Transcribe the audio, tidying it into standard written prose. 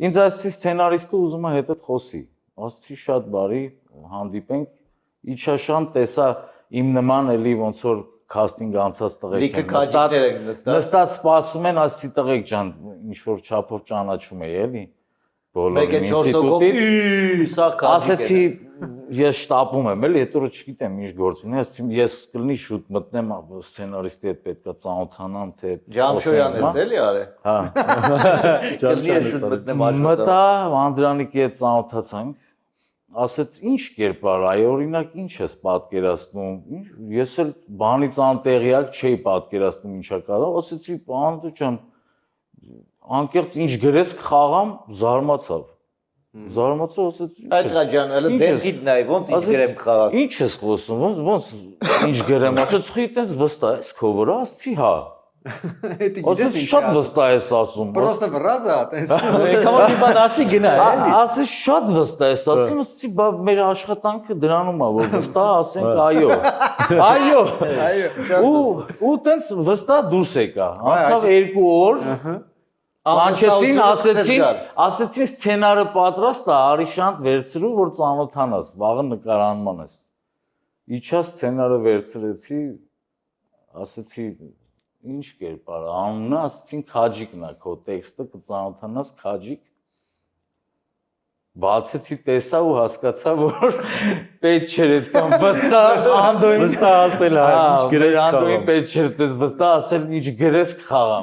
Ինձ ասացի սցենարիստը ուզում է հետդ խոսի։ Ասացի շատ բարի, հանդիպենք։ Իջաշան տեսա իմ նման էլի ոնց որ քաստինգ անցած տղեկ են նստած սպասում են, ասացի տղեկ ջան, ինչ որ չափով ճանաչում էի էլի։ Բոլոր ինստիտուտից ասացի ես շտապում եմ էլի, հետո չգիտեմ ինչ գործ ունի, ասացի ես կլինի շուտ մտնեմ սցենարիստի հետ պետքա ծանոթանամ թե Ջամշոյանն ես էլի արե։ Հա։ Կլինի շուտ մտնեմ աշխատանք։ Մտա Անդրանիկի հետ ծանոթացանք, ասեց ինչ կերպար, այ օրինակ ինչ ես պատկերացնում, ես էլ բանից անտեղյակ չէի պատկերացնում ինչա կարող, ասեցի Անդո ջան անկեղծ ինչ գրես խաղամ զարմացավ։ Զարմացավ ասեց Այդ ղաջան հələ դեպքիդ նայ ոնց ինչ գրեմ խաղալ։ Ինչ ես խոսում, ոնց ինչ գրեմ, ասեց խի այդպես վստահ ես քո վրա, ասեցի հա։ Ասեց շատ վստահ ես ասում։ Պրոստը վրազա, տես։ Եկամա մի բան ասի գնա էլի։ Ասեց շատ վստահ ես ասում, ասեցի բա մեր աշխատանքը դրանում է որ վստահ ասենք այո։ Այո։ Ու տենց վստահ դուրս եկա։ Անցավ 2 օր։ Կանչեցին, ասեցին սցենարը պատրաստ է, Արիշանտ վերցրու, որ ծանոթանաս, վաղը նկարանման ես։ Իջա սցենարը վերցրեցի, ասեցի ինչ կերպար, անունը ասեցին Քաջիկն է, քո տեքստը կծանոթանաս Քաջիկ։ Բացեցի տեսա ու հասկացա, որ պետք չէր այդքան վստահ Անդոյին ասել, ինչ գրես խաղամ։ Անդոյին պետք չէր այդպես վստահ ասել, ինչ գրես խաղամ։